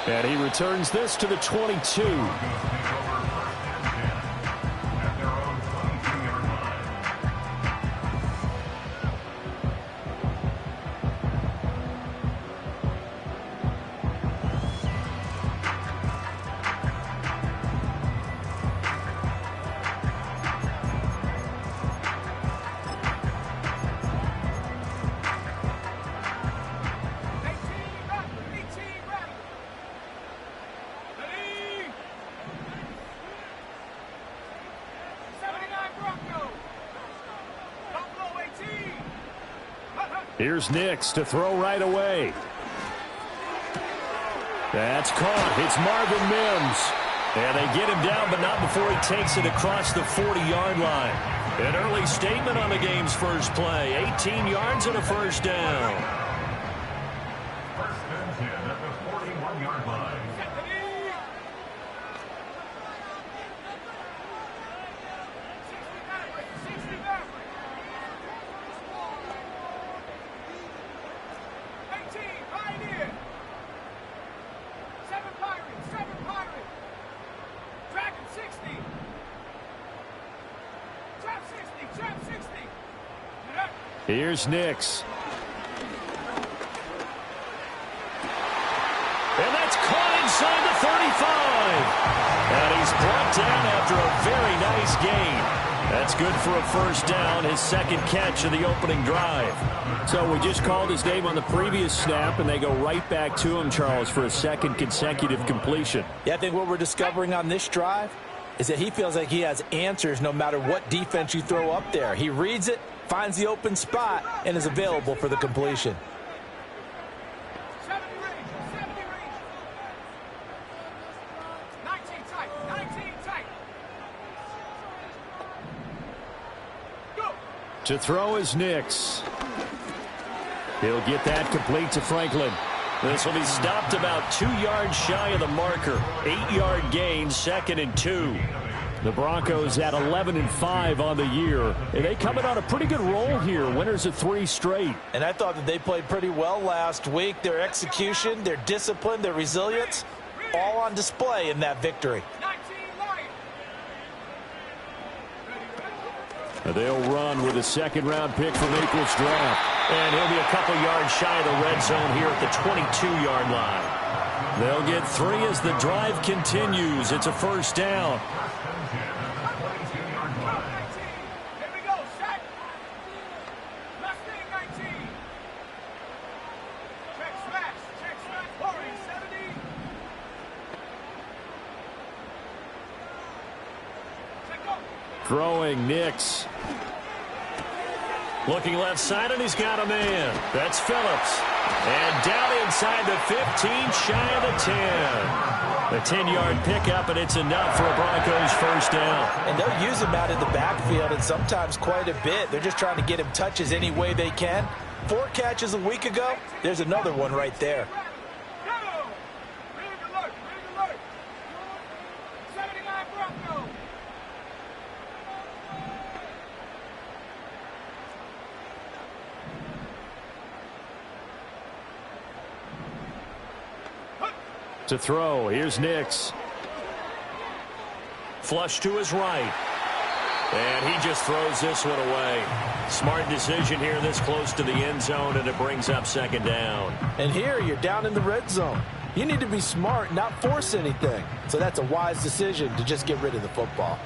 And he returns this to the 22. Here's Nix to throw right away. That's caught. It's Marvin Mims. And they get him down, but not before he takes it across the 40-yard line. An early statement on the game's first play. 18 yards and a first down. First and 10 at the 41-yard line. Here's Nix. And that's caught inside the 35. And he's brought down after a very nice gain. That's good for a first down, his second catch of the opening drive. So we just called his name on the previous snap, and they go right back to him, Charles, for a second consecutive completion. Yeah, I think what we're discovering on this drive is that he feels like he has answers no matter what defense you throw up there. He reads it, finds the open spot, and is available for the completion. To throw is Nix. He'll get that complete to Franklin. This will be stopped about 2 yards shy of the marker. 8-yard gain, 2nd and 2. The Broncos at 11-5 on the year. And they coming on a pretty good roll here. Winners of 3 straight. And I thought that they played pretty well last week. Their execution, their discipline, their resilience, all on display in that victory. They'll run with a second-round pick from April's draft. And he'll be a couple yards shy of the red zone here at the 22-yard line. They'll get 3 as the drive continues. It's a first down. Throwing Nix. Looking left side, and he's got a man. That's Phillips. And down inside the 15, shy of the 10. A 10-yard pickup, and it's enough for a Broncos first down. And they'll use him out in the backfield, and sometimes quite a bit. They're just trying to get him touches any way they can. 4 catches a week ago. There's another one right there. To throw, here's Nix. Flush to his right. And he just throws this one away. Smart decision here this close to the end zone, and it brings up second down. And here you're down in the red zone. You need to be smart, not force anything. So that's a wise decision to just get rid of the football.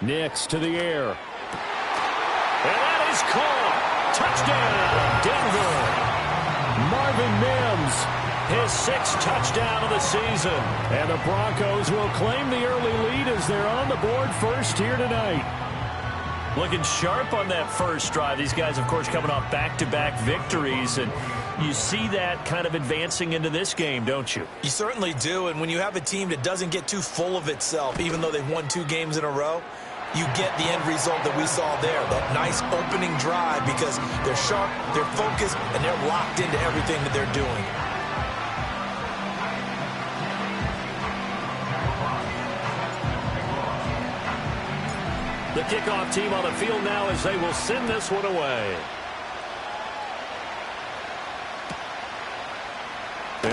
Nix to the air. And that is caught. Touchdown, Denver. Marvin Mims, his 6th touchdown of the season. And the Broncos will claim the early lead as they're on the board first here tonight. Looking sharp on that first drive. These guys, of course, coming off back-to-back victories. And you see that kind of advancing into this game, don't you? You certainly do. And when you have a team that doesn't get too full of itself, even though they've won 2 games in a row, you get the end result that we saw there, that nice opening drive, because they're sharp, they're focused, and they're locked into everything that they're doing. The kickoff team on the field now as they will send this one away.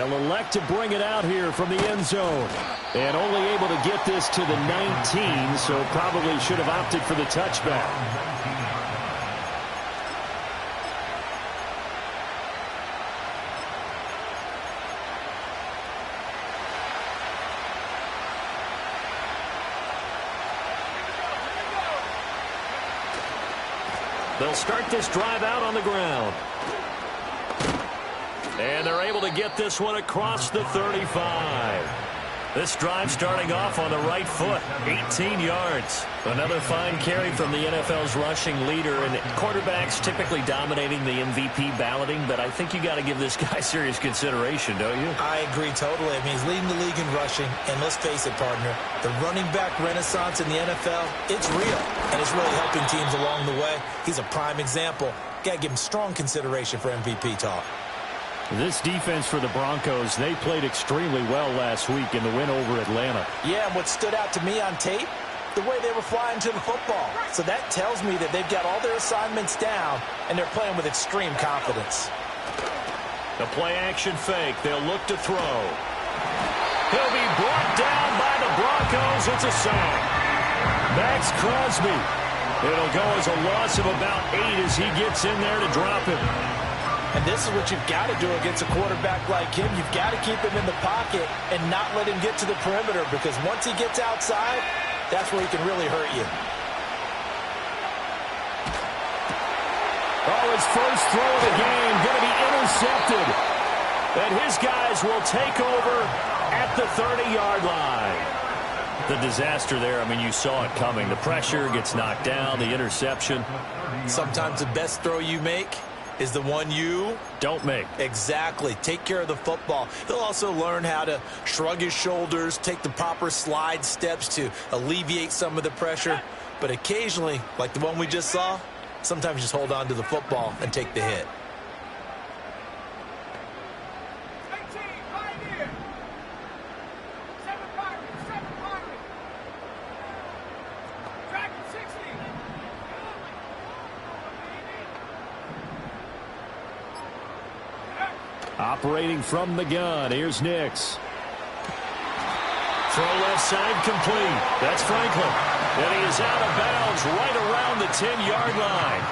They'll elect to bring it out here from the end zone. And only able to get this to the 19, so probably should have opted for the touchback. They'll start this drive out on the ground. And they're able to get this one across the 35. This drive starting off on the right foot, 18 yards. Another fine carry from the NFL's rushing leader, and quarterbacks typically dominating the MVP balloting, but I think you got to give this guy serious consideration, don't you? I agree totally. I mean, he's leading the league in rushing, and let's face it, partner, the running back renaissance in the NFL, it's real, and it's really helping teams along the way. He's a prime example. Got to give him strong consideration for MVP talk. This defense for the Broncos, they played extremely well last week in the win over Atlanta. Yeah, and what stood out to me on tape, the way they were flying to the football. So that tells me that they've got all their assignments down, and they're playing with extreme confidence. The play-action fake. They'll look to throw. He'll be brought down by the Broncos. It's a sack. Max Crosby. It'll go as a loss of about 8 as he gets in there to drop him. And this is what you've got to do against a quarterback like him. You've got to keep him in the pocket and not let him get to the perimeter, because once he gets outside, that's where he can really hurt you. Oh, his first throw of the game going to be intercepted. And his guys will take over at the 30-yard line. The disaster there, I mean, you saw it coming. The pressure gets knocked down, the interception. Sometimes the best throw you make is the one you don't make. Exactly. Take care of the football. He'll also learn how to shrug his shoulders, take the proper slide steps to alleviate some of the pressure. But occasionally, like the one we just saw, sometimes just hold on to the football and take the hit. Operating from the gun, here's Nix. Throw left side complete. That's Franklin. And he is out of bounds right around the 10-yard line.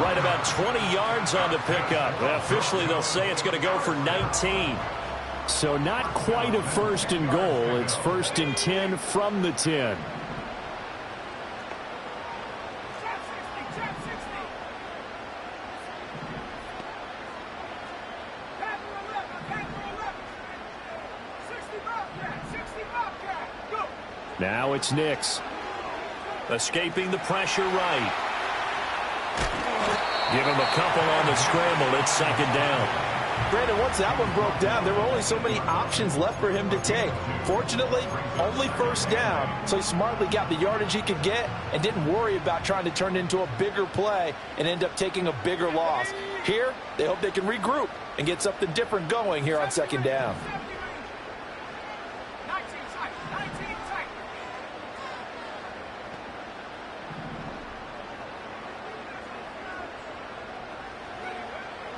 Right about 20 yards on the pickup. Officially, they'll say it's going to go for 19. So not quite a first and goal. It's first and 10 from the 10. Now it's Nix. Escaping the pressure right. Give him a couple on the scramble. It's second down. Brandon, once that one broke down, there were only so many options left for him to take. Fortunately, only first down, so he smartly got the yardage he could get and didn't worry about trying to turn it into a bigger play and end up taking a bigger loss. Here, they hope they can regroup and get something different going here on second down.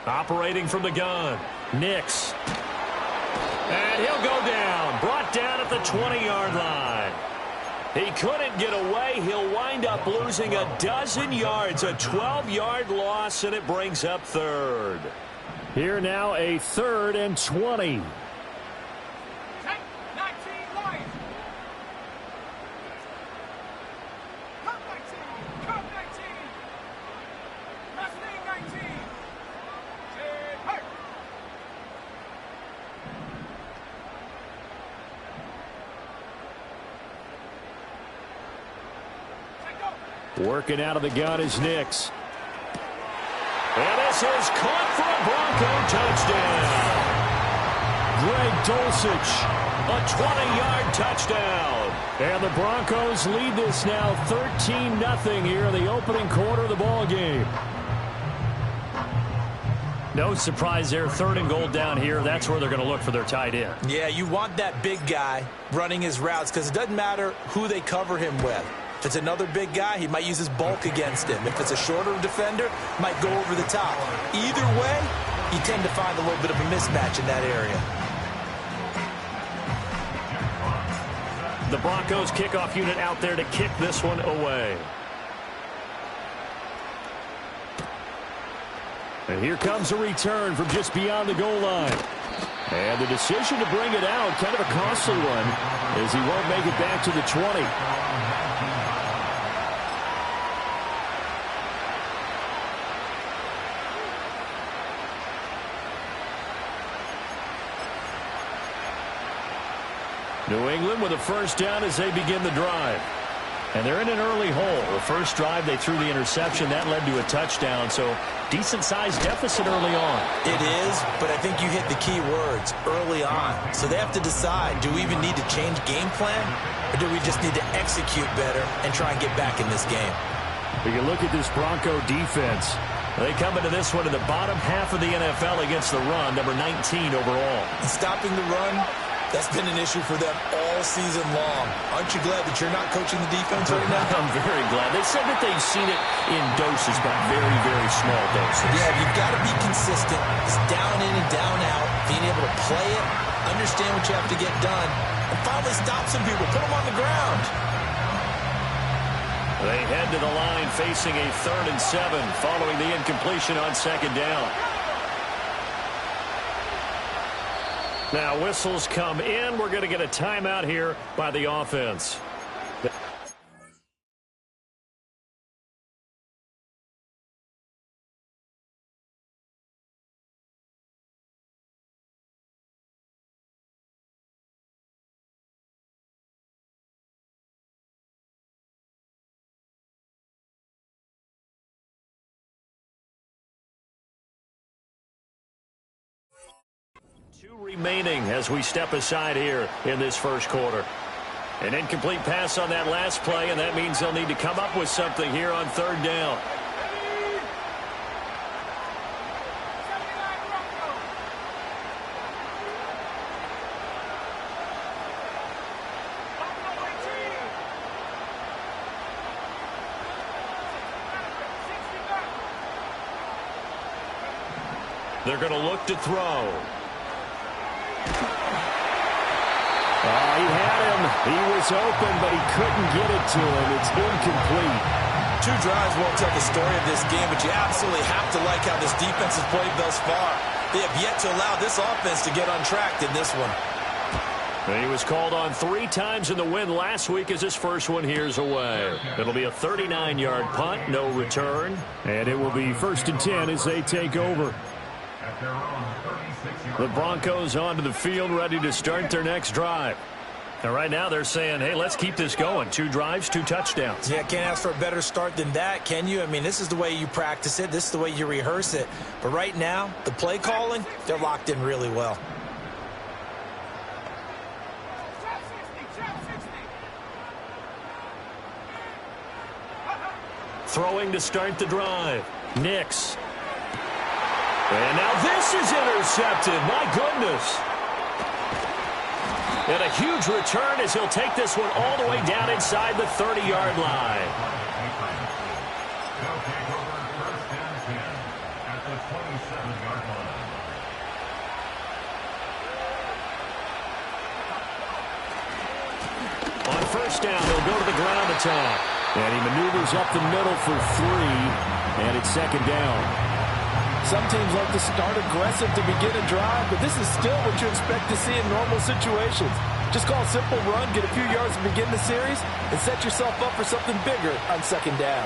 Operating from the gun, Nix. And he'll go down. Brought down at the 20-yard line. He couldn't get away. He'll wind up losing a dozen yards. A 12-yard loss, and it brings up third. Here now a 3rd and 20. Working out of the gun is Nix. And this is caught for a Bronco touchdown. Greg Dulcich, a 20-yard touchdown. And the Broncos lead this now 13-0 here in the opening quarter of the ball game. No surprise there, 3rd and goal down here. That's where they're going to look for their tight end. Yeah, you want that big guy running his routes because it doesn't matter who they cover him with. If it's another big guy, he might use his bulk against him. If it's a shorter defender, might go over the top. Either way, you tend to find a little bit of a mismatch in that area. The Broncos kickoff unit out there to kick this one away. And here comes a return from just beyond the goal line. And the decision to bring it out, kind of a costly one, as he won't make it back to the 20. New England with a first down as they begin the drive. And they're in an early hole. The first drive, they threw the interception. That led to a touchdown, so decent-sized deficit early on. It is, but I think you hit the key words, early on. So they have to decide, do we even need to change game plan, or do we just need to execute better and try and get back in this game? We can look at this Bronco defense. They come into this one in the bottom half of the NFL against the run, number 19 overall. And stopping the run, that's been an issue for them all season long. Aren't you glad that you're not coaching the defense right now? I'm very glad. They said that they've seen it in doses, but very, very small doses. Yeah, you've got to be consistent. It's down in and down out. Being able to play it, understand what you have to get done, and finally stop some people. Put them on the ground. They head to the line facing a 3rd and 7 following the incompletion on 2nd down. Now whistles come in. We're going to get a timeout here by the offense. Two remaining as we step aside here in this first quarter. An incomplete pass on that last play, and that means they'll need to come up with something here on 3rd down. They're going to look to throw. He had him. He was open, but he couldn't get it to him. It's incomplete. 2 drives won't tell the story of this game, but you absolutely have to like how this defense has played thus far. They have yet to allow this offense to get untracked in this one. And he was called on 3 times in the win last week as his first one here's away. It'll be a 39-yard punt, no return. And it will be 1st and 10 as they take over. The Broncos onto the field, ready to start their next drive. And right now they're saying, hey, let's keep this going. 2 drives, 2 touchdowns. Yeah, can't ask for a better start than that, can you? I mean, this is the way you practice it. This is the way you rehearse it. But right now, the play calling, they're locked in really well. Throwing to start the drive. Nix. And now this is intercepted. My goodness. And a huge return as he'll take this one all the way down inside the 30-yard line. On 1st down, they'll go to the ground attack. And he maneuvers up the middle for 3. And it's 2nd down. Some teams like to start aggressive to begin a drive, but this is still what you expect to see in normal situations. Just call a simple run, get a few yards to begin the series, and set yourself up for something bigger on 2nd down.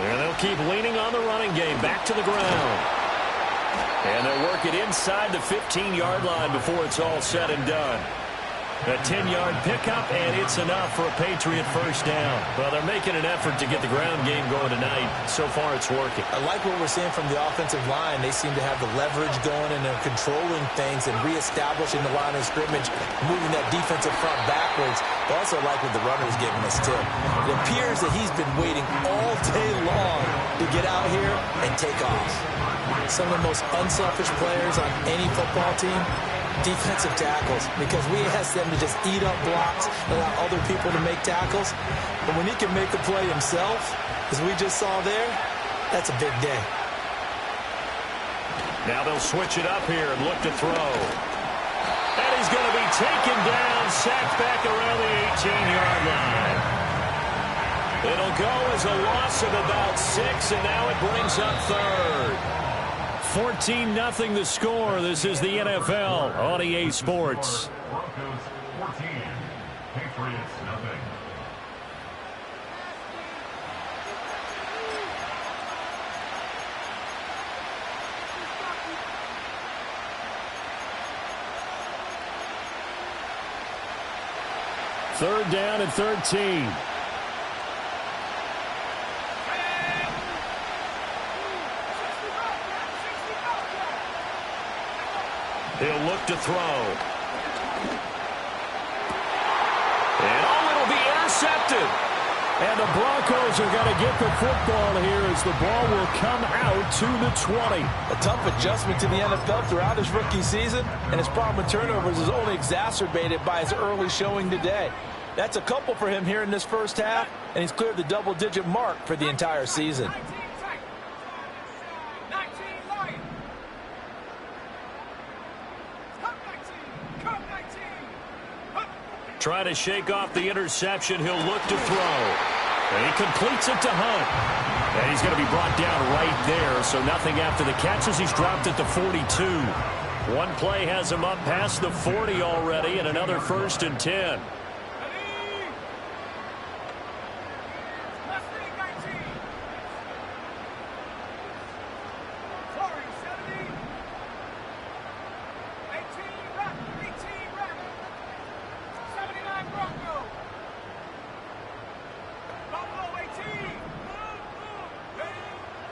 And they'll keep leaning on the running game, back to the ground. And they'll work it inside the 15-yard line before it's all said and done. A 10-yard pickup, and it's enough for a Patriot first down. Well, they're making an effort to get the ground game going tonight. So far, it's working. I like what we're seeing from the offensive line. They seem to have the leverage going, and they're controlling things and reestablishing the line of scrimmage, moving that defensive front backwards. I also like what the runner's giving us, too. It appears that he's been waiting all day long to get out here and take off. Some of the most unselfish players on any football team, defensive tackles, because we ask them to just eat up blocks and allow other people to make tackles. But when he can make a play himself, as we just saw there, that's a big day. Now they'll switch it up here and look to throw. taken down, sacked back around the 18-yard line. It'll go as a loss of about 6, and now it brings up third. 14-0 the score. This is the NFL on EA Sports. Broncos 14, Patriots nothing. Third down and 13. He'll look to throw. And it'll be intercepted. And the Broncos are going to get the football here as the ball will come out to the 20. A tough adjustment to the NFL throughout his rookie season, and his problem with turnovers is only exacerbated by his early showing today. That's a couple for him here in this first half, and he's cleared the double-digit mark for the entire season. Try to shake off the interception. He'll look to throw. And he completes it to Hunt. And he's going to be brought down right there, so nothing after the catch as he's dropped at the 42. One play has him up past the 40 already, and another 1st and 10.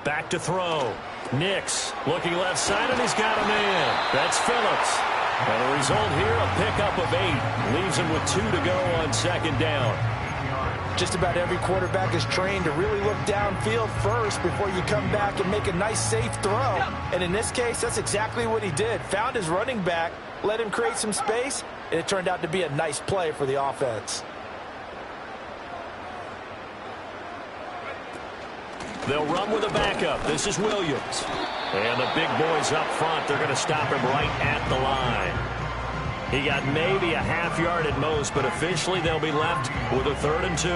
Back to throw. Nix looking left side, and he's got a man. That's Phillips. And the result here, a pickup of 8. Leaves him with 2 to go on 2nd down. Just about every quarterback is trained to really look downfield first before you come back and make a nice, safe throw. And in this case, that's exactly what he did. Found his running back, let him create some space, and it turned out to be a nice play for the offense. They'll run with a backup. This is Williams. And the big boys up front, they're going to stop him right at the line. He got maybe a half-yard at most, but officially they'll be left with a 3rd and 2.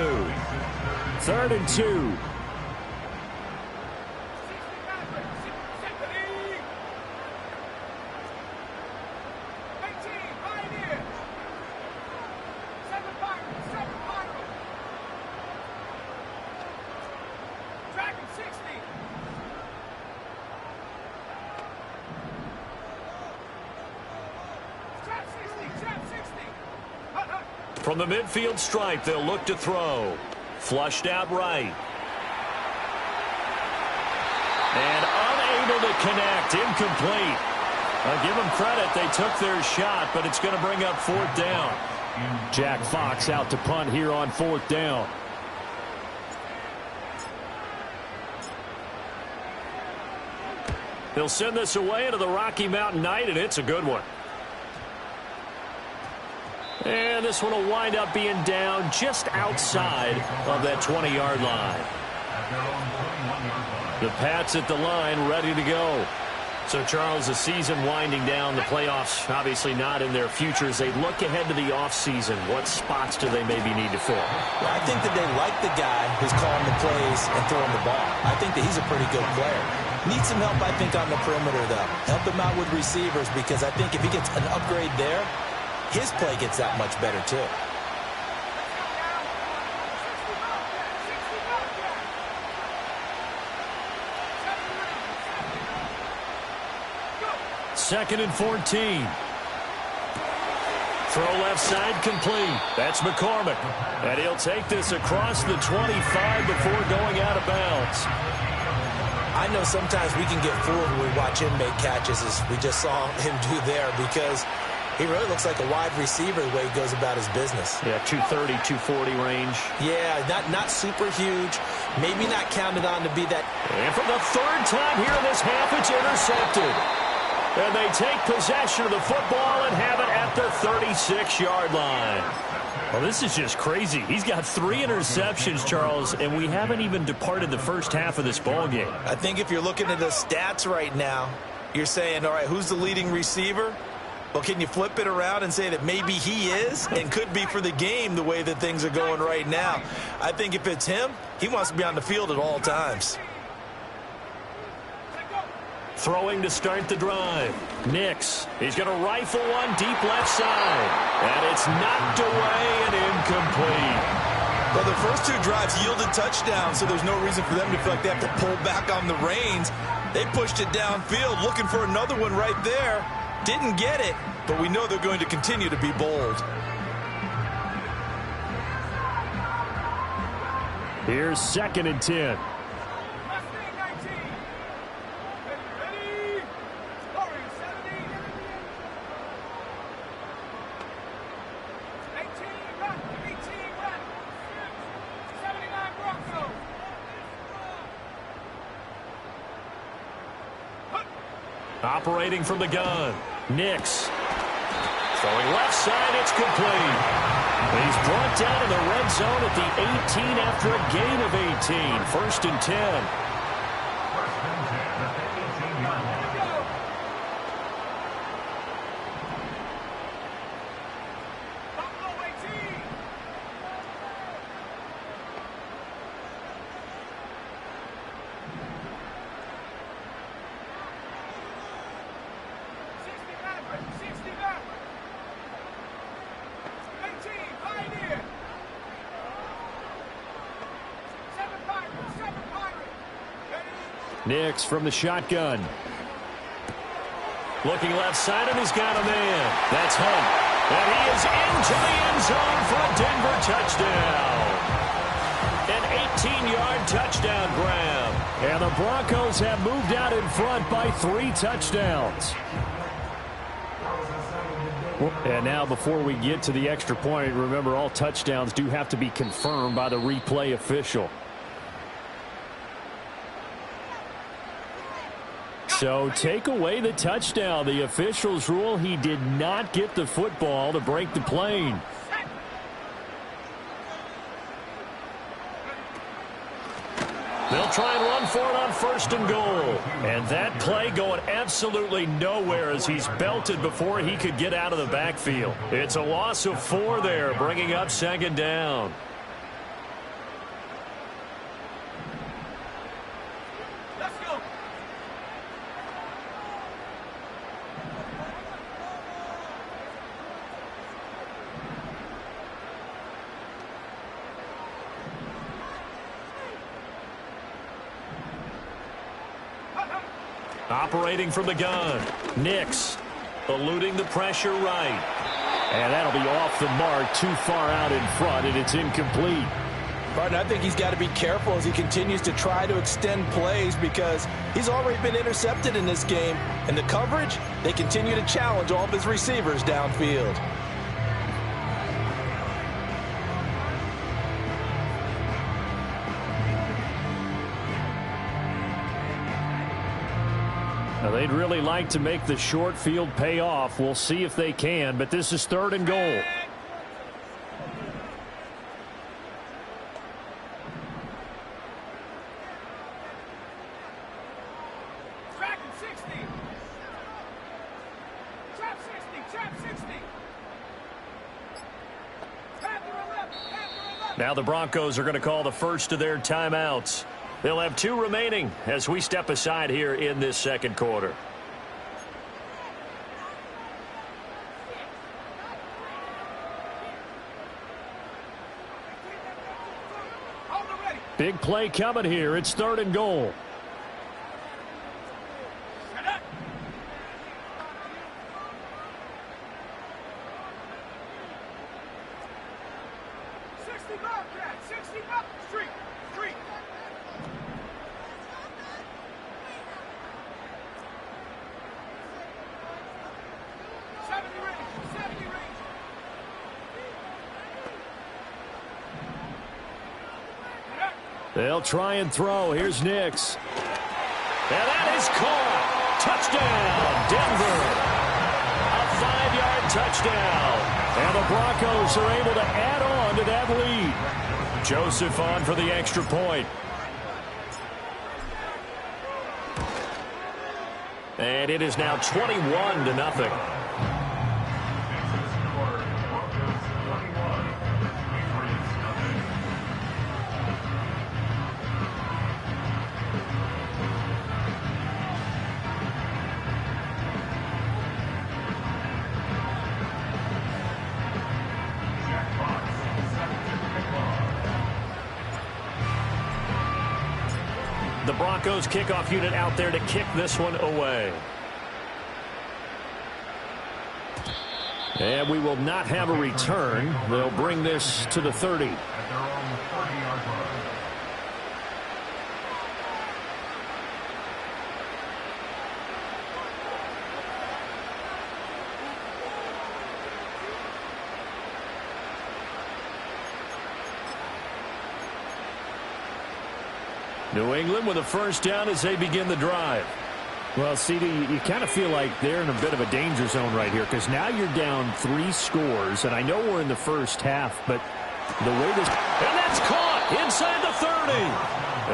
3rd and 2. From the midfield stripe, they'll look to throw. Flushed out right. And unable to connect. Incomplete. I'll give them credit. They took their shot, but it's going to bring up 4th down. Jack Fox out to punt here on 4th down. They'll send this away into the Rocky Mountain Night, and it's a good one. And this one will wind up being down just outside of that 20-yard line. The Pats at the line, ready to go. So, Charles, the season winding down, the playoffs obviously not in their future. As they look ahead to the offseason, what spots do they maybe need to fill? Well, I think that they like the guy who's calling the plays and throwing the ball. I think that he's a pretty good player. Needs some help, I think, on the perimeter, though. Help him out with receivers, because I think if he gets an upgrade there, his play gets that much better, too. Second and 14. Throw left side complete. That's McCormick. And he'll take this across the 25 before going out of bounds. I know sometimes we can get fooled when we watch him make catches, as we just saw him do there, because he really looks like a wide receiver the way he goes about his business. Yeah, 230, 240 range. Yeah, not super huge. Maybe not counted on to be that. And for the 3rd time here in this half, it's intercepted. And they take possession of the football and have it at the 36-yard line. Well, this is just crazy. He's got 3 interceptions, Charles, and we haven't even departed the first half of this ball game. I think if you're looking at the stats right now, you're saying, all right, who's the leading receiver? Well, can you flip it around and say that maybe he is and could be for the game the way that things are going right now? I think if it's him, he wants to be on the field at all times. Throwing to start the drive. Nix. He's going to rifle one deep left side. And it's knocked away and incomplete. Well, the first two drives yielded touchdowns, so there's no reason for them to feel like they have to pull back on the reins. They pushed it downfield, looking for another one right there. Didn't get it, but we know they're going to continue to be bold. Here's 2nd and 10. Operating from the gun. Nix. Throwing left side, it's complete. He's brought down in the red zone at the 18 after a gain of 18. 1st and 10. Nix from the shotgun. Looking left side, and he's got a man. That's Hunt. And he is into the end zone for a Denver touchdown. An 18-yard touchdown grab. And the Broncos have moved out in front by 3 touchdowns. And now before we get to the extra point, remember all touchdowns do have to be confirmed by the replay official. So take away the touchdown. The officials rule he did not get the football to break the plane. They'll try and run for it on 1st and goal. And that play going absolutely nowhere as he's belted before he could get out of the backfield. It's a loss of 4 there, bringing up 2nd down. Operating from the gun. Nix eluding the pressure right. And that'll be off the mark, too far out in front, and it's incomplete. Martin, I think he's got to be careful as he continues to try to extend plays because he's already been intercepted in this game. And the coverage, they continue to challenge all of his receivers downfield. Now, they'd really like to make the short field pay off. We'll see if they can, but this is 3rd and goal. Now the Broncos are going to call the first of their timeouts. They'll have 2 remaining as we step aside here in this 2nd quarter. Big play coming here. It's 3rd and goal. They'll try and throw. Here's Nix. And that is caught. Touchdown, Denver. A 5-yard touchdown. And the Broncos are able to add on to that lead. Joseph on for the extra point. And it is now 21-0. The Broncos kickoff unit out there to kick this one away. And we will not have a return. They'll bring this to the 30. At their own 30-yard line. New England with a first down as they begin the drive. Well, CD, you kind of feel like they're in a bit of a danger zone right here because now you're down 3 scores, and I know we're in the first half, but the way this... And that's caught inside the 30.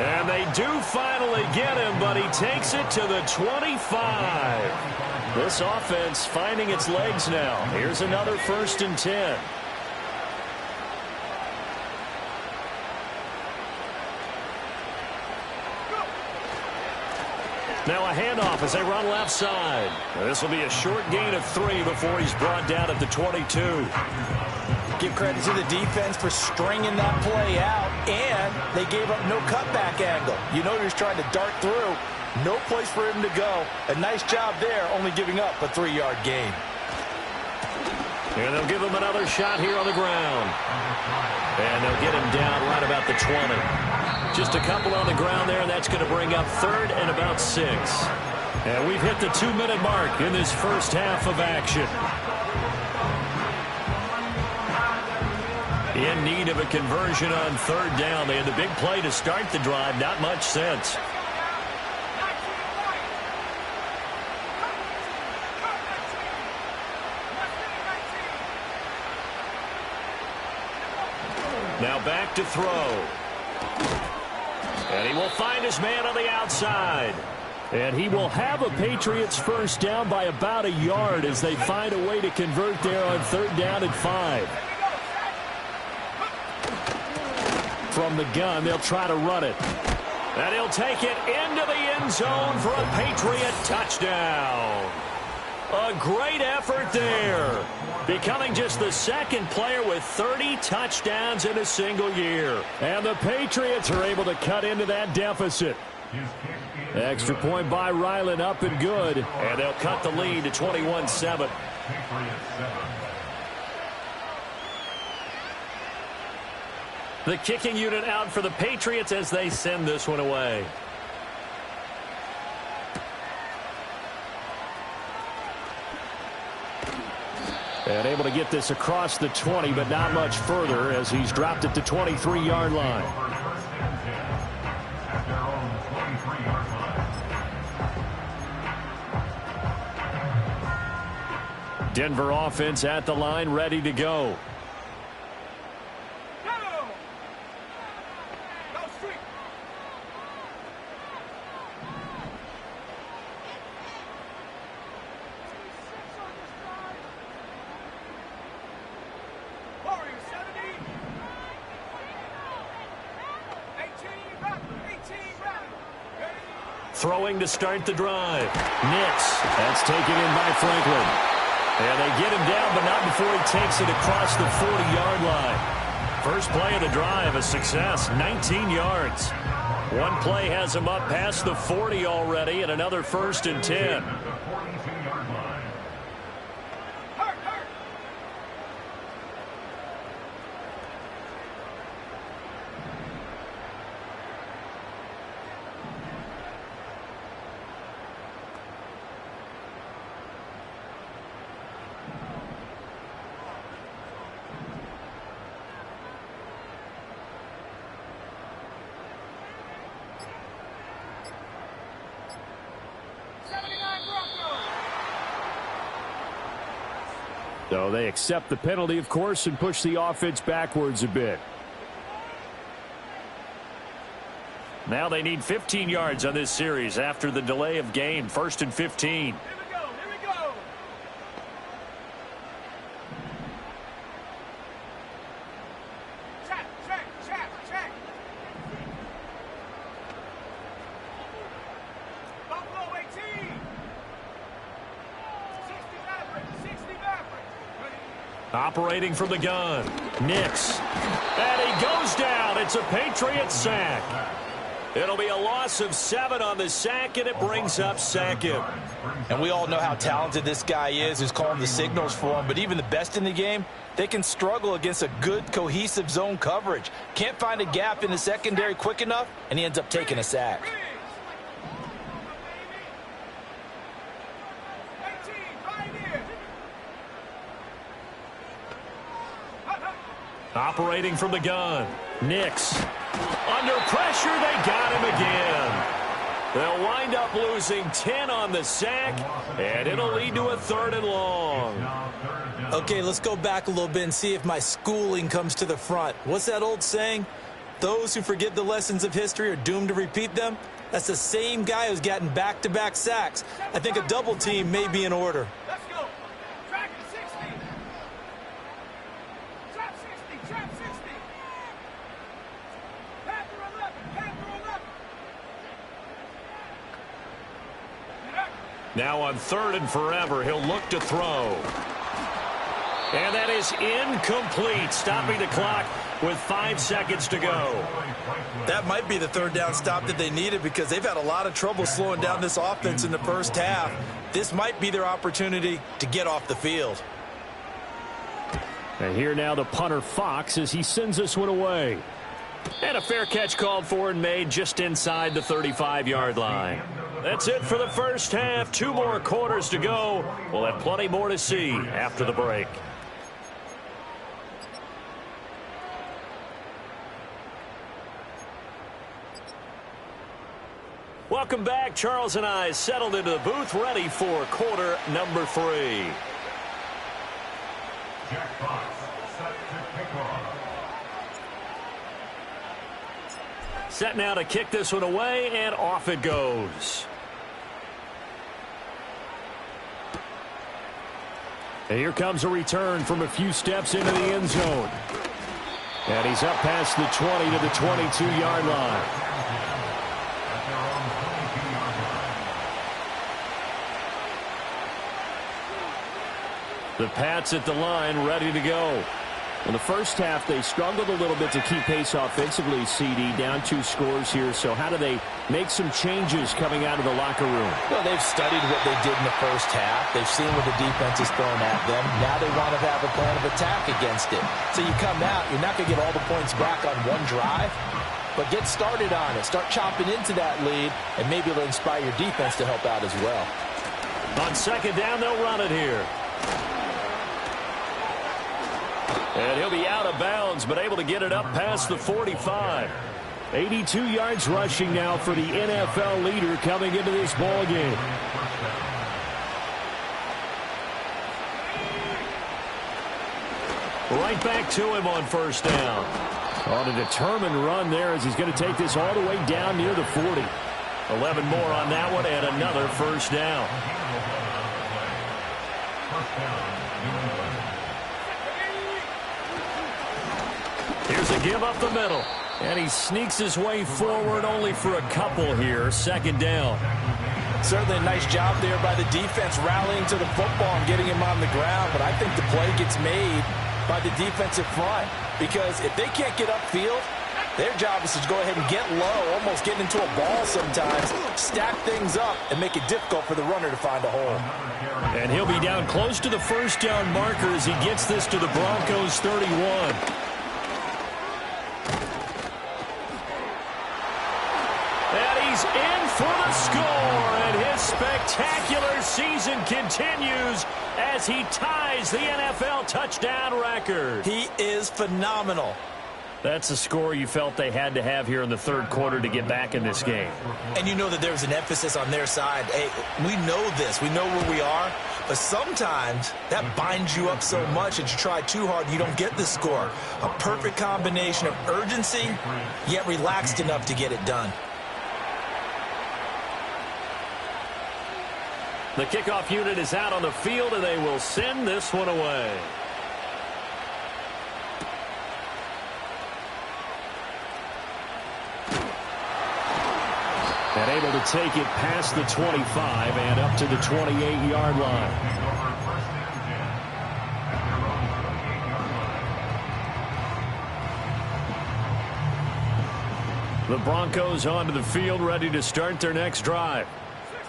And they do finally get him, but he takes it to the 25. This offense finding its legs now. Here's another 1st and 10. Now a handoff as they run left side. This will be a short gain of 3 before he's brought down at the 22. Give credit to the defense for stringing that play out, and they gave up no cutback angle. You know, he was trying to dart through. No place for him to go. A nice job there, only giving up a 3-yard gain. And they'll give him another shot here on the ground. And they'll get him down right about the 20. Just a couple on the ground there, and that's going to bring up 3rd and about 6. And we've hit the 2-minute mark in this first half of action. In need of a conversion on 3rd down. They had the big play to start the drive. Not much sense. Now back to throw. And he will find his man on the outside. And he will have a Patriots first down by about a yard as they find a way to convert there on 3rd down and 5. From the gun, they'll try to run it. And he'll take it into the end zone for a Patriot touchdown. A great effort there. Becoming just the 2nd player with 30 touchdowns in a single year. And the Patriots are able to cut into that deficit. Extra point by Ryland, up and good. And they'll cut the lead to 21-7. The kicking unit out for the Patriots as they send this one away. And able to get this across the 20, but not much further as he's dropped it to 23-yard line. Denver offense at the line, ready to go. Throwing to start the drive. Nix. That's taken in by Franklin. And they get him down, but not before he takes it across the 40-yard line. First play of the drive, a success, 19 yards. One play has him up past the 40 already, and another 1st and 10. So they accept the penalty, of course, and push the offense backwards a bit. Now they need 15 yards on this series after the delay of game. 1st and 15. Operating from the gun. Nix. And he goes down. It's a Patriot sack. It'll be a loss of 7 on the sack, and it brings up second. And we all know how talented this guy is who's calling the signals for him, but even the best in the game, they can struggle against a good, cohesive zone coverage. Can't find a gap in the secondary quick enough, and he ends up taking a sack. Operating from the gun, Nix. Under pressure, they got him again. They'll wind up losing 10 on the sack, and it'll lead to a 3rd and long. Okay, let's go back a little bit and see if my schooling comes to the front. What's that old saying? Those who forget the lessons of history are doomed to repeat them. That's the same guy who's gotten back-to-back sacks. I think a double team may be in order. Let's go. Track it 60. Trap 60. Trap 60. Panther 11. Panther 11. Now on 3rd and forever, he'll look to throw. And that is incomplete, stopping the clock with 5 seconds to go. That might be the 3rd down stop that they needed because they've had a lot of trouble slowing down this offense in the first half. This might be their opportunity to get off the field. And here now the punter Fox as he sends this one away. And a fair catch called for and made just inside the 35-yard line. That's it for the first half. 2 more quarters to go. We'll have plenty more to see after the break. Welcome back. Charles and I settled into the booth, ready for quarter number 3. Jack Fox set to kick off. Set now to kick this one away, and off it goes. And here comes a return from a few steps into the end zone. And he's up past the 20 to the 22-yard line. The Pats at the line, ready to go. In the first half, they struggled a little bit to keep pace offensively, CD, down 2 scores here. So how do they make some changes coming out of the locker room? Well, they've studied what they did in the first half. They've seen what the defense is throwing at them. Now they want to have a plan of attack against it. So you come out, you're not going to get all the points back on one drive, but get started on it. Start chopping into that lead, and maybe it'll inspire your defense to help out as well. On 2nd down, they'll run it here. And he'll be out of bounds, but able to get it up past the 45. 82 yards rushing now for the NFL leader coming into this ball game. Right back to him on 1st down. On a determined run there as he's going to take this all the way down near the 40. 11 more on that one and another 1st down. Here's a give up the middle. And he sneaks his way forward only for a couple here. 2nd down. Certainly a nice job there by the defense rallying to the football and getting him on the ground. But I think the play gets made by the defensive front. Because if they can't get upfield, their job is to go ahead and get low, almost get into a ball sometimes, stack things up, and make it difficult for the runner to find a hole. And he'll be down close to the 1st down marker as he gets this to the Broncos 31. In for the score, and his spectacular season continues as he ties the NFL touchdown record. He is phenomenal. That's a score you felt they had to have here in the 3rd quarter to get back in this game. And you know that there's an emphasis on their side. Hey, we know this. We know where we are. But sometimes that binds you up so much that you try too hard, you don't get the score. A perfect combination of urgency, yet relaxed enough to get it done. The kickoff unit is out on the field, and they will send this one away. And able to take it past the 25 and up to the 28-yard line. The Broncos onto the field, ready to start their next drive.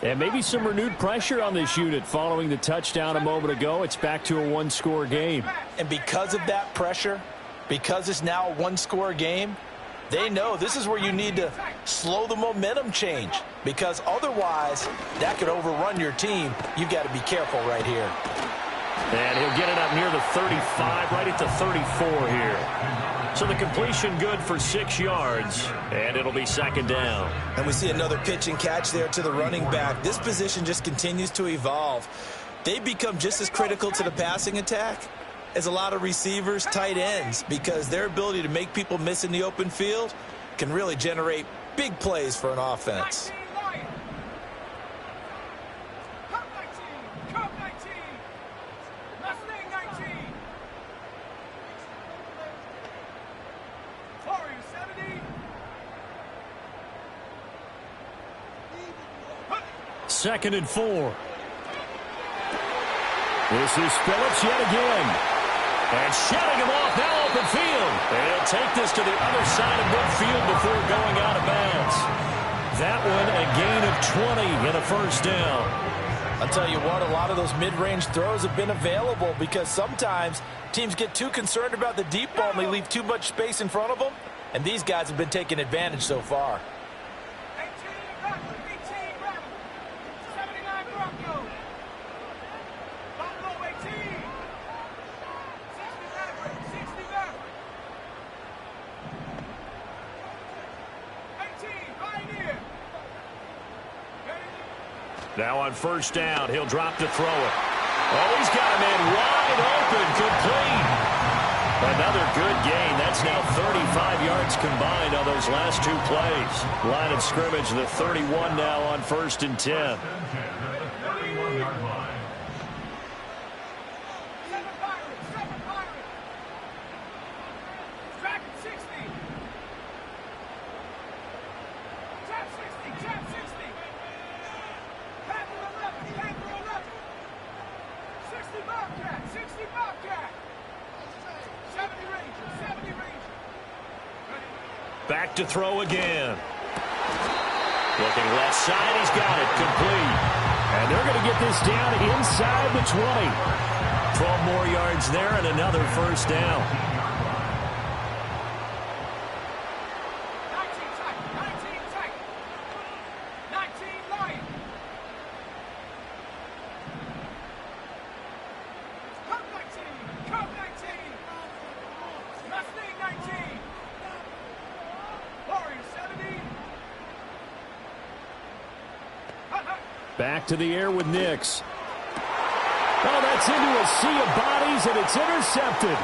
And maybe some renewed pressure on this unit following the touchdown a moment ago. It's back to a one-score game. And because of that pressure, because it's now a one-score game, they know this is where you need to slow the momentum change, because otherwise that could overrun your team. You've got to be careful right here. And he'll get it up near the 35, right at the 34 here. So the completion good for 6 yards, and it'll be second down. And we see another pitch and catch there to the running back. This position just continues to evolve. They become just as critical to the passing attack as a lot of receivers, tight ends, because their ability to make people miss in the open field can really generate big plays for an offense. Second and 4. This is Phillips yet again. And shutting him off now open field. And he'll take this to the other side of midfield before going out of bounds. That one a gain of 20 and a first down. I'll tell you what, a lot of those mid-range throws have been available because sometimes teams get too concerned about the deep ball and they leave too much space in front of them. And these guys have been taking advantage so far. Now on first down, he'll drop to throw it. Oh, he's got a man wide open, complete. Another good gain. That's now 35 yards combined on those last 2 plays. Line of scrimmage, the 31 now on first and 10. Back to throw again. Looking left side, he's got it, complete. And they're going to get this down inside the 20. 12 more yards there and another first down. 19 line. Come 19. Mustang 19. Back to the air with Nix. Oh, that's into a sea of bodies, and it's intercepted.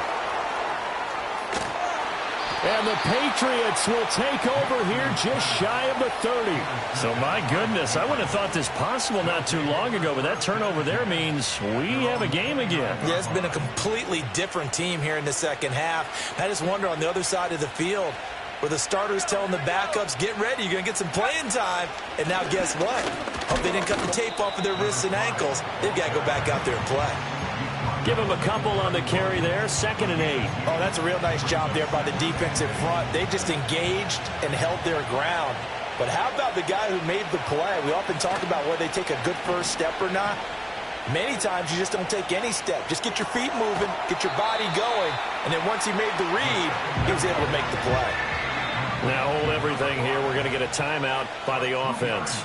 And the Patriots will take over here just shy of the 30. So, my goodness, I wouldn't have thought this possible not too long ago, but that turnover there means we have a game again. Yeah, it's been a completely different team here in the second half. I just wonder on the other side of the field, where the starters telling the backups, get ready, you're going to get some playing time. And now guess what? Hope they didn't cut the tape off of their wrists and ankles. They've got to go back out there and play. Give him a couple on the carry there, 2nd and 8. Oh, that's a real nice job there by the defense in front. They just engaged and held their ground. But how about the guy who made the play? We often talk about whether they take a good first step or not. Many times you just don't take any step. Just get your feet moving, get your body going, and then once he made the read, he was able to make the play. Now hold everything here. We're going to get a timeout by the offense.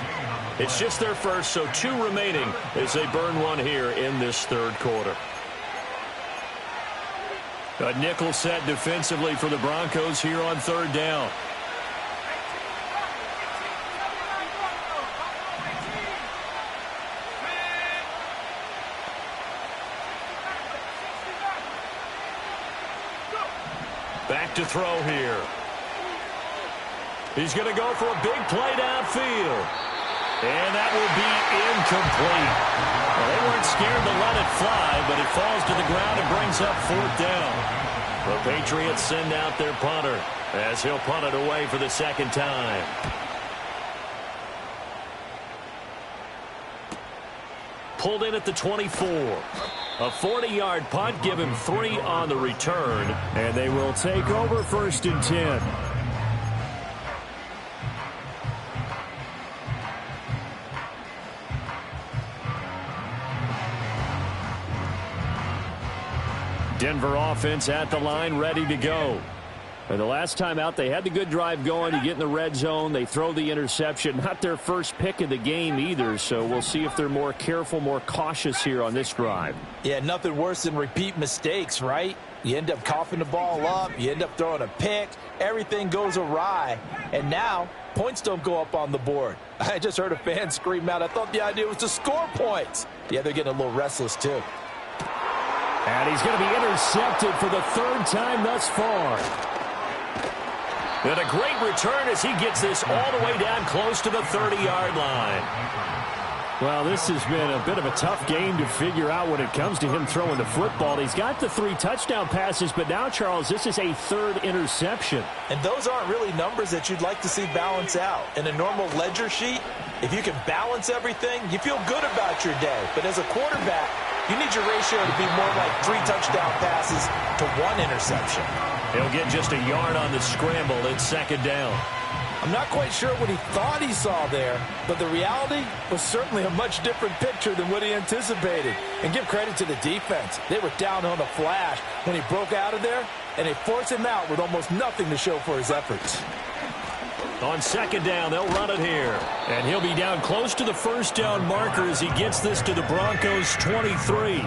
It's just their first, so 2 remaining as they burn one here in this third quarter. A nickel set defensively for the Broncos here on third down. Back to throw here. He's going to go for a big play downfield. And that will be incomplete. Well, they weren't scared to let it fly, but it falls to the ground and brings up 4th down. The Patriots send out their punter as he'll punt it away for the 2nd time. Pulled in at the 24. A 40-yard punt, give him 3 on the return, and they will take over 1st and 10. Denver offense at the line, ready to go. And the last time out, they had the good drive going. You get in the red zone. They throw the interception. Not their first pick of the game either, so we'll see if they're more careful, more cautious here on this drive. Yeah, nothing worse than repeat mistakes, right? You end up coughing the ball up. You end up throwing a pick. Everything goes awry. And now, points don't go up on the board. I just heard a fan scream out, I thought the idea was to score points. Yeah, they're getting a little restless, too. And he's going to be intercepted for the third time thus far. And a great return as he gets this all the way down close to the 30-yard line. Well, this has been a bit of a tough game to figure out when it comes to him throwing the football. He's got the 3 touchdown passes, but now, Charles, this is a third interception. And those aren't really numbers that you'd like to see balance out. In a normal ledger sheet, if you can balance everything, you feel good about your day. But as a quarterback, you need your ratio to be more like 3 touchdown passes to 1 interception. He'll get just a yard on the scramble. It's second down. I'm not quite sure what he thought he saw there, but the reality was certainly a much different picture than what he anticipated. And give credit to the defense. They were down on the flash when he broke out of there, and they forced him out with almost nothing to show for his efforts. On second down, they'll run it here. And he'll be down close to the first down marker as he gets this to the Broncos' 23.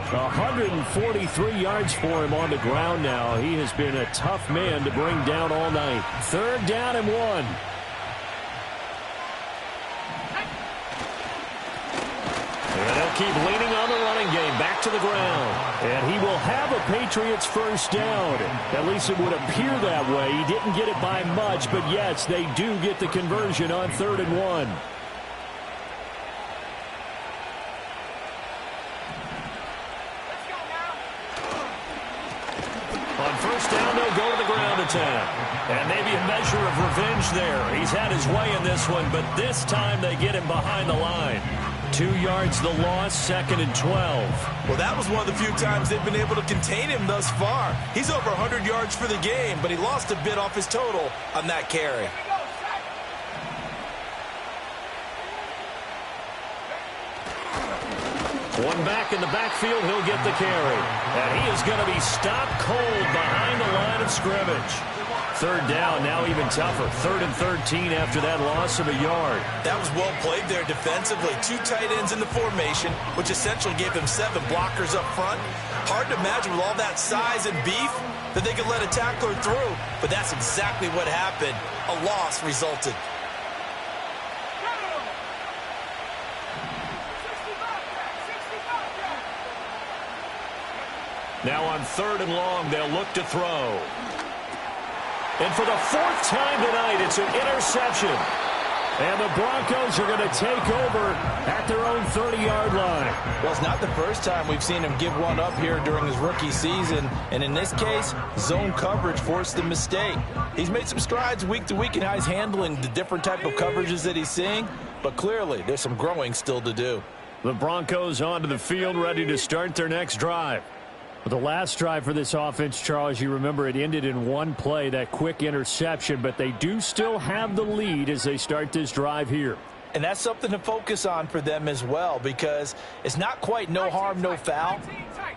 143 yards for him on the ground now. He has been a tough man to bring down all night. Third down and 1. And they'll keep leaning on the running game. Back to the ground. And he will have a Patriots first down. At least it would appear that way. He didn't get it by much, but yes, they do get the conversion on 3rd and 1. On first down, they'll go to the ground attack. And maybe a measure of revenge there. He's had his way in this one, but this time they get him behind the line. 2 yards the loss, 2nd and 12. Well, that was one of the few times they've been able to contain him thus far. He's over 100 yards for the game, but he lost a bit off his total on that carry. One back in the backfield, he'll get the carry. And he is going to be stopped cold behind the line of scrimmage. Third down, now even tougher. 3rd and 13 after that loss of a yard. That was well played there defensively. 2 tight ends in the formation, which essentially gave them 7 blockers up front. Hard to imagine with all that size and beef that they could let a tackler through. But that's exactly what happened. A loss resulted. Now on 3rd and long, they'll look to throw. And for the 4th time tonight, it's an interception. And the Broncos are going to take over at their own 30-yard line. Well, it's not the first time we've seen him give one up here during his rookie season. And in this case, zone coverage forced the mistake. He's made some strides week to week in how he's handling the different type of coverages that he's seeing. But clearly, there's some growing still to do. The Broncos onto the field, ready to start their next drive. The last drive for this offense, Charles, you remember it ended in 1 play, that quick interception, but they do still have the lead as they start this drive here. And that's something to focus on for them as well, because it's not quite no harm, no foul,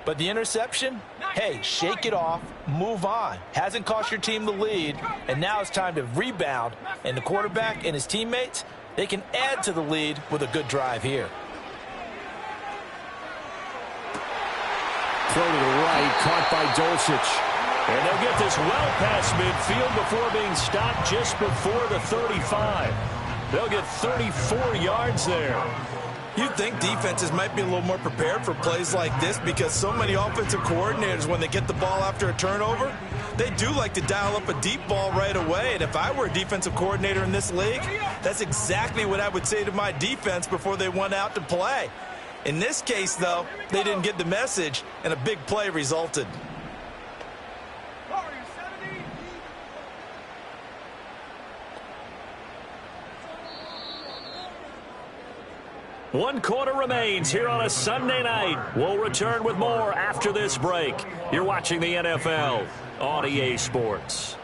but the interception, hey, shake it off, move on. Hasn't cost your team the lead, and now it's time to rebound, and the quarterback and his teammates, they can add to the lead with a good drive here. Throw to the right, caught by Dulcich. And they'll get this well past midfield before being stopped just before the 35. They'll get 34 yards there. You'd think defenses might be a little more prepared for plays like this because so many offensive coordinators, when they get the ball after a turnover, they do like to dial up a deep ball right away. And if I were a defensive coordinator in this league, that's exactly what I would say to my defense before they went out to play. In this case, though, they didn't get the message, and a big play resulted. One quarter remains here on a Sunday night. We'll return with more after this break. You're watching the NFL on EA Sports.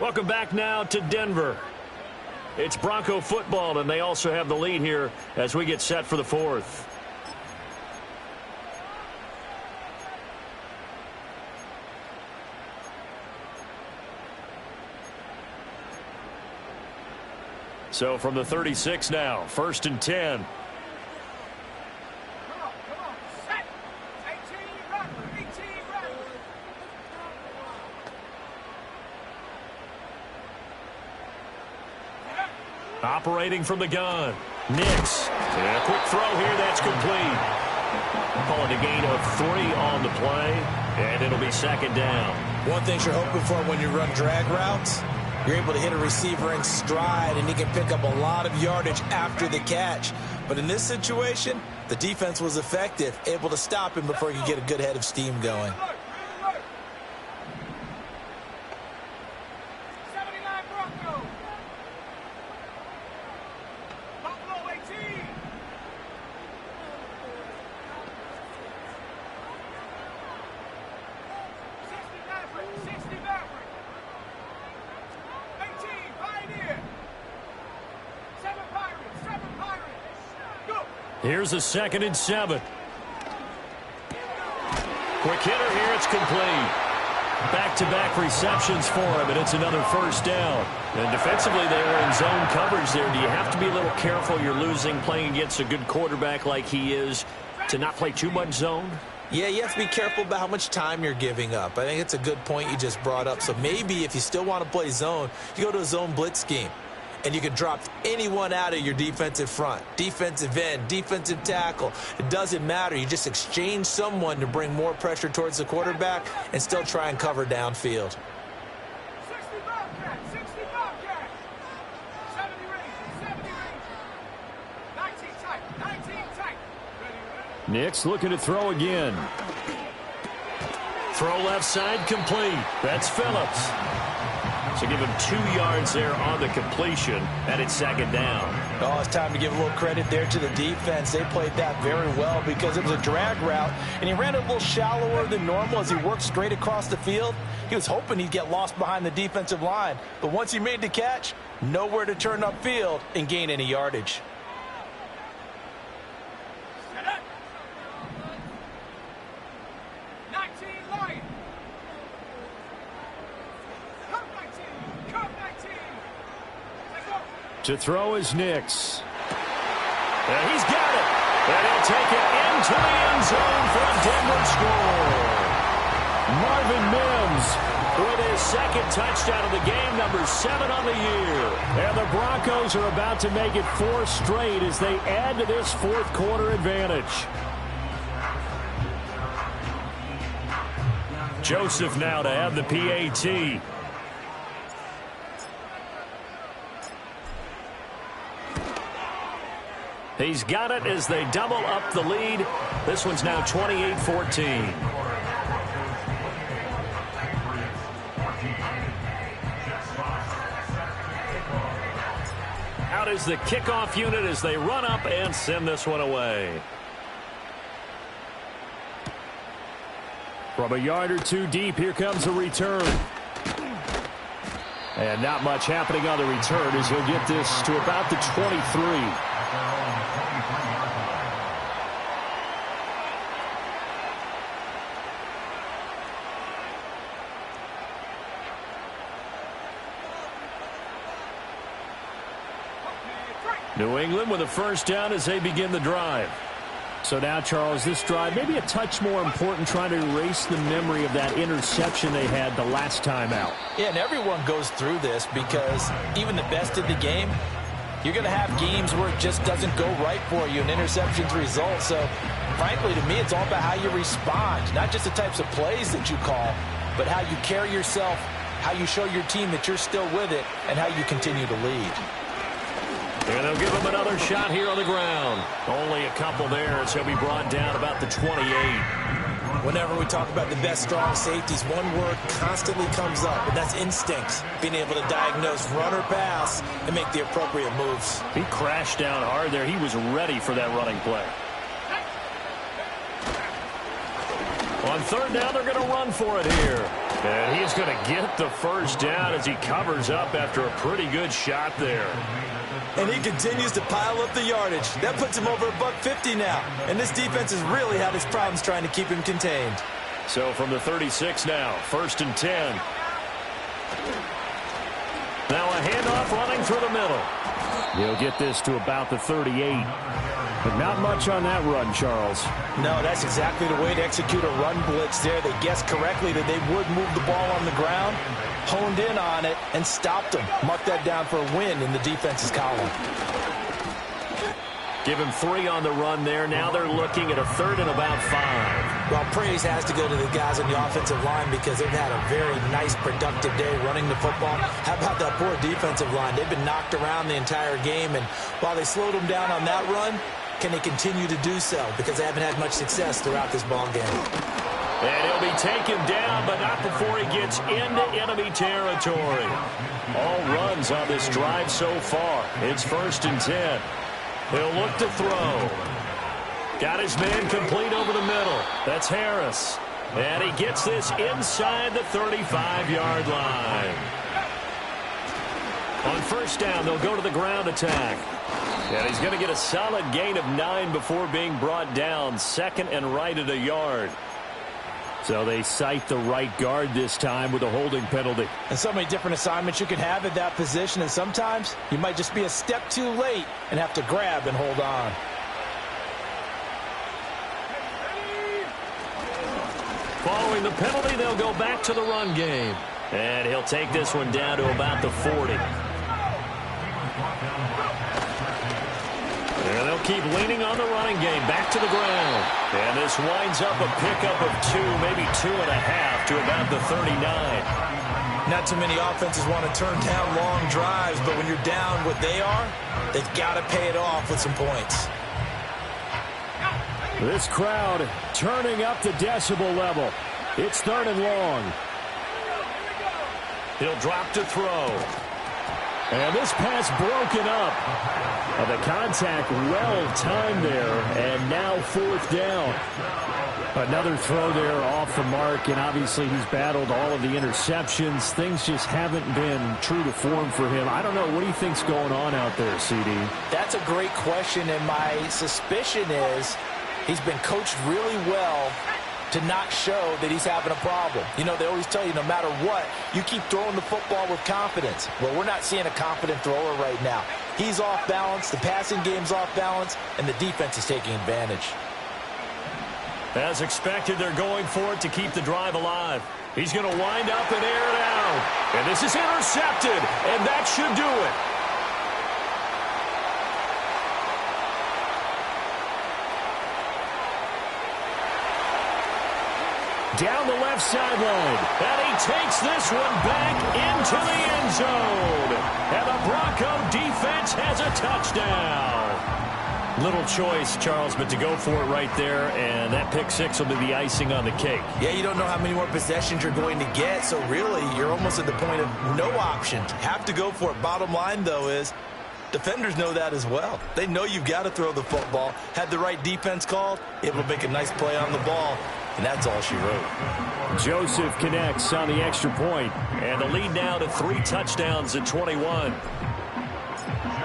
Welcome back now to Denver. It's Bronco football, and they also have the lead here as we get set for the 4th. So from the 36 now, 1st and 10. Come on. Set. 18, run. 18, run. Operating from the gun. Nix. And a quick throw here. That's complete. Call it a gain of 3 on the play. And it'll be 2nd down. One thing you're hoping for when you run drag routes, you're able to hit a receiver in stride, and he can pick up a lot of yardage after the catch. But in this situation, the defense was effective, able to stop him before he could get a good head of steam going. 79 Broncos. Buffalo 18. 60 Maverick. 18 Pioneer. 7 Pirates. Go. Here's a 2nd and 7. Quick hitter here. It's complete. Back-to-back receptions for him, and it's another 1st down. And defensively, they were in zone coverage there. Do you have to be a little careful? You're losing, playing against a good quarterback like he is, to not play too much zone? Yeah, you have to be careful about how much time you're giving up. I think it's a good point you just brought up. So maybe if you still want to play zone, you go to a zone blitz scheme. And you can drop anyone out of your defensive front, defensive end, defensive tackle. It doesn't matter. You just exchange someone to bring more pressure towards the quarterback and still try and cover downfield. 60 Bobcat. 70 Rangers. 19 tight. Ready. Nix looking to throw again. Throw left side complete. That's Phillips. So give him 2 yards there on the completion, and it's 2nd down. Oh, it's time to give a little credit there to the defense. They played that very well because it was a drag route, and he ran a little shallower than normal as he worked straight across the field. He was hoping he'd get lost behind the defensive line, but once he made the catch, nowhere to turn upfield and gain any yardage. Set up. 19 Lion. Come 19. Let's go. To throw is Nix. And he's got it. And he'll take it into the end zone for a Denver score. Marvin Mims with his 2nd touchdown of the game, number 7 on the year. And the Broncos are about to make it 4 straight as they add to this 4th quarter advantage. Joseph now to have the PAT. He's got it as they double up the lead. This one's now 28-14. Out is the kickoff unit as they run up and send this one away. From a yard or 2 deep, here comes a return. And not much happening on the return as he'll get this to about the 23. New England with a 1st down as they begin the drive. So now, Charles, this drive maybe a touch more important, trying to erase the memory of that interception they had the last time out. Yeah, and everyone goes through this because even the best of the game, you're going to have games where it just doesn't go right for you and interceptions result. So, frankly, to me, it's all about how you respond, not just the types of plays that you call, but how you carry yourself, how you show your team that you're still with it, and how you continue to lead. And they'll give him another shot here on the ground. Only a couple there as he'll be brought down about the 28. Whenever we talk about the best strong safeties, one word constantly comes up, and that's instinct. Being able to diagnose run or pass and make the appropriate moves. He crashed down hard there. He was ready for that running play. On 3rd down, they're going to run for it here. And he's going to get the 1st down as he covers up after a pretty good shot there. And he continues to pile up the yardage. That puts him over $150 now. And this defense has really had its problems trying to keep him contained. So from the 36 now, 1st and 10. Now a handoff enough running through the middle. He'll get this to about the 38. But not much on that run, Charles. No, that's exactly the way to execute a run blitz there. They guessed correctly that they would move the ball on the ground, honed in on it, and stopped them. Mark that down for a win in the defense's column. Give him 3 on the run there. Now they're looking at a 3rd and about 5. Well, praise has to go to the guys on the offensive line because they've had a very nice, productive day running the football. How about that poor defensive line? They've been knocked around the entire game, and while they slowed them down on that run, can they continue to do so? Because they haven't had much success throughout this ball game. And he'll be taken down, but not before he gets into enemy territory. All runs on this drive so far. It's 1st and 10. He'll look to throw. Got his man complete over the middle. That's Harris. And he gets this inside the 35-yard line. On 1st down, they'll go to the ground attack. And he's going to get a solid gain of 9 before being brought down. 2nd and right at a yard. So they cite the right guard this time with a holding penalty. And so many different assignments you can have at that position, and sometimes you might just be a step too late and have to grab and hold on. Following the penalty, they'll go back to the run game. And he'll take this one down to about the 40. And they'll keep leaning on the running game. Back to the ground. And this winds up a pickup of 2, maybe 2.5 to about the 39. Not too many offenses want to turn down long drives, but when you're down what they are, they've got to pay it off with some points. This crowd turning up the decibel level. It's 3rd and long. He'll drop to throw. And this pass broken up. The contact well timed there, and now 4th down. Another throw there off the mark, and obviously he's battled all of the interceptions. Things just haven't been true to form for him. I don't know. What do you think's going on out there, CD? That's a great question, and my suspicion is he's been coached really well to not show that he's having a problem. You know, they always tell you no matter what, you keep throwing the football with confidence. Well, we're not seeing a confident thrower right now. He's off balance, the passing game's off balance, and the defense is taking advantage. As expected, they're going for it to keep the drive alive. He's going to wind up and air it out. And this is intercepted, and that should do it. Down the left sideline. And he takes this one back into the end zone. And the Bronco defense has a touchdown. Little choice, Charles, but to go for it right there, and that pick 6 will be the icing on the cake. Yeah, you don't know how many more possessions you're going to get, so really you're almost at the point of no options. Have to go for it. Bottom line, though, is defenders know that as well. They know you've got to throw the football. Had the right defense called, able to make a nice play on the ball, and that's all she wrote. Joseph connects on the extra point. And the lead now to 3 touchdowns at 21.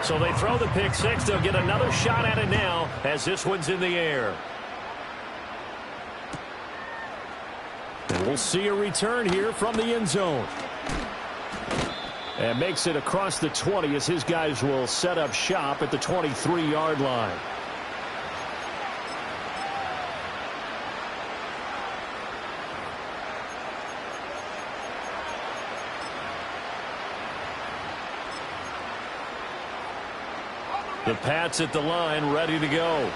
So they throw the pick 6. They'll get another shot at it now as this one's in the air. And we'll see a return here from the end zone. And makes it across the 20 as his guys will set up shop at the 23-yard line. The Pats at the line, ready to go.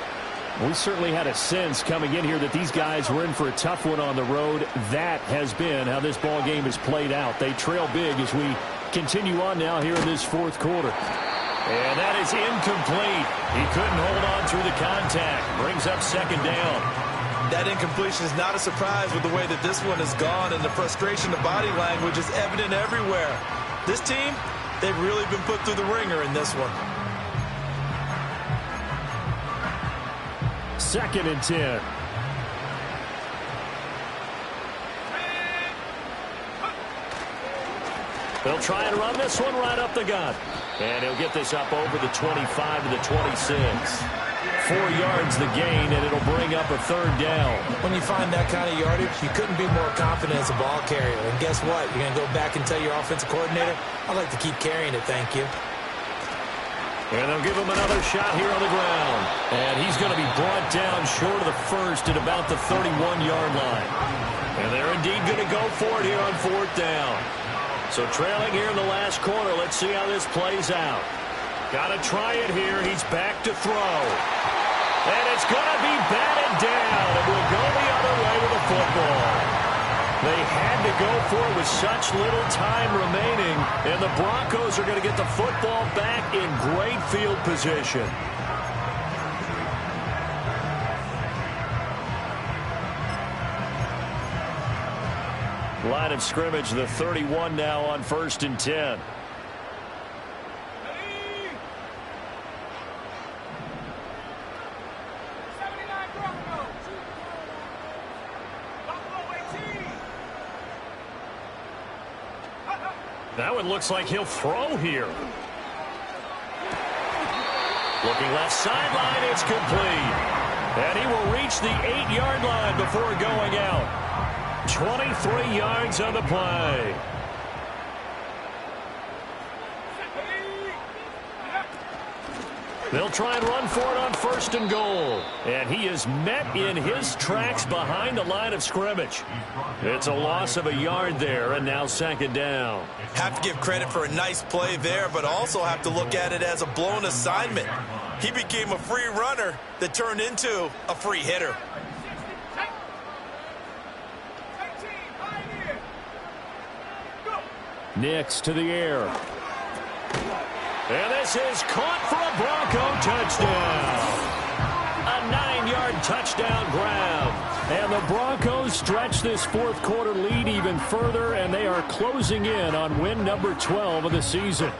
We certainly had a sense coming in here that these guys were in for a tough one on the road. That has been how this ball game has played out. They trail big as we continue on now here in this 4th quarter. And that is incomplete. He couldn't hold on through the contact. Brings up 2nd down. That incompletion is not a surprise with the way that this one has gone, and the frustration, the body language is evident everywhere. This team, they've really been put through the ringer in this one. 2nd and 10. They'll try and run this one right up the gut. And he'll get this up over the 25 to the 26. 4 yards the gain, and it'll bring up a 3rd down. When you find that kind of yardage, you couldn't be more confident as a ball carrier. And guess what? You're going to go back and tell your offensive coordinator, I'd like to keep carrying it, thank you. And they'll give him another shot here on the ground. And he's going to be brought down short of the first at about the 31-yard line. And they're indeed going to go for it here on 4th down. So trailing here in the last quarter, let's see how this plays out. Got to try it here. He's back to throw. And it's going to be batted down. It will go the other way with the football. They had to go for it with such little time remaining. And the Broncos are going to get the football back in great field position. Line of scrimmage, the 31 now on 1st and 10. That one looks like he'll throw here. Looking left sideline, it's complete. And he will reach the 8-yard line before going out. 23 yards on the play. They'll try and run for it on 1st and goal. And he is met in his tracks behind the line of scrimmage. It's a loss of a yard there, and now 2nd down. Have to give credit for a nice play there, but also have to look at it as a blown assignment. He became a free runner that turned into a free hitter. Nix to the air. And this is caught for a Bronco touchdown. A 9-yard touchdown grab. And the Broncos stretch this 4th quarter lead even further, and they are closing in on win number 12 of the season.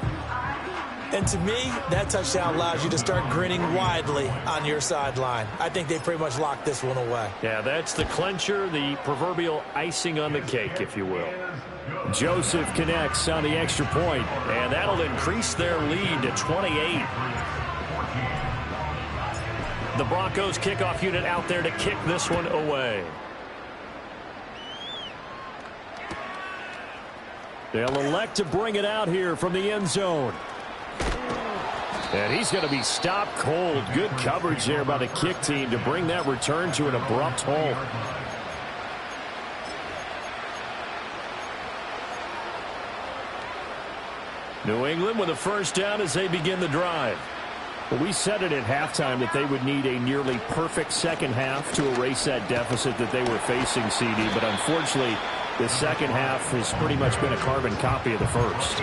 And to me, that touchdown allows you to start grinning widely on your sideline. I think they pretty much locked this one away. Yeah, that's the clincher, the proverbial icing on the cake, if you will. Joseph connects on the extra point, and that'll increase their lead to 28. The Broncos kickoff unit out there to kick this one away. They'll elect to bring it out here from the end zone. And he's going to be stopped cold. Good coverage there by the kick team to bring that return to an abrupt halt. New England with a 1st down as they begin the drive. Well, we said it at halftime that they would need a nearly perfect second half to erase that deficit that they were facing, CD. But unfortunately, the second half has pretty much been a carbon copy of the first.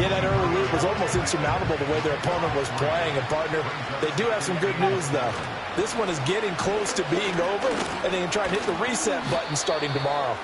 Yeah, that early lead was almost insurmountable the way their opponent was playing. And, partner, they do have some good news, though. This one is getting close to being over, and they can try and hit the reset button starting tomorrow.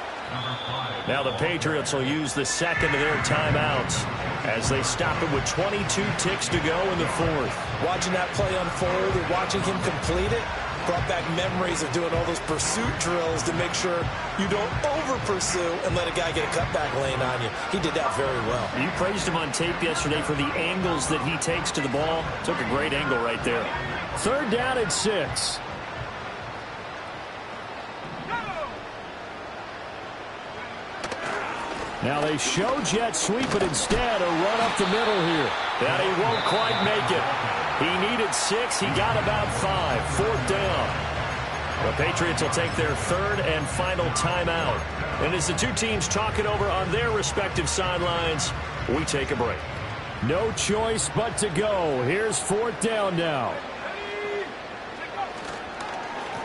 Now the Patriots will use the 2nd of their timeouts as they stop it with 22 ticks to go in the 4th. Watching that play unfold and watching him complete it brought back memories of doing all those pursuit drills to make sure you don't over-pursue and let a guy get a cutback lane on you. He did that very well. You praised him on tape yesterday for the angles that he takes to the ball. Took a great angle right there. 3rd down and 6. Now they show jet sweep, but instead a run up the middle here. And he won't quite make it. He needed 6. He got about 5. 4th down. The Patriots will take their 3rd and final timeout. And as the two teams talk it over on their respective sidelines, we take a break. No choice but to go. Here's 4th down now.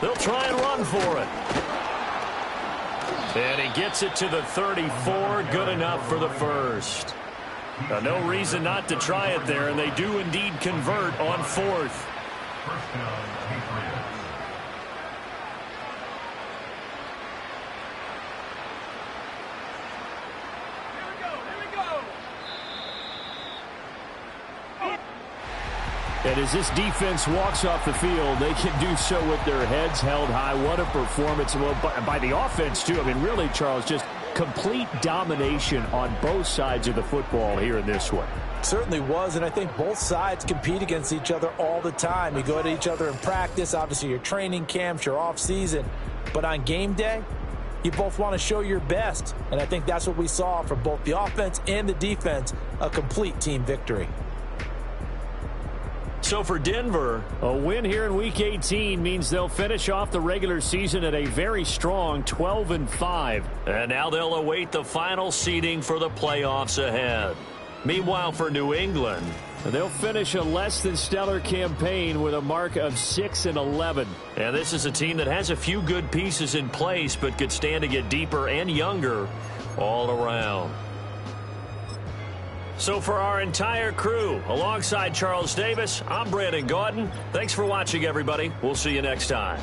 They'll try and run for it. And he gets it to the 34. Good enough for the first. No reason not to try it there, and they do indeed convert on 4th. And as this defense walks off the field, they can do so with their heads held high. What a performance by the offense, too. I mean, really, Charles, just complete domination on both sides of the football here in this one. Certainly was, and I think both sides compete against each other all the time. You go at each other in practice, obviously your training camps, your off-season, but on game day, you both want to show your best, and I think that's what we saw from both the offense and the defense, a complete team victory. So for Denver, a win here in Week 18 means they'll finish off the regular season at a very strong 12-5. And now they'll await the final seeding for the playoffs ahead. Meanwhile, for New England, they'll finish a less than stellar campaign with a mark of 6-11. And this is a team that has a few good pieces in place, but could stand to get deeper and younger all around. So for our entire crew, alongside Charles Davis, I'm Brandon Gaudin. Thanks for watching, everybody. We'll see you next time.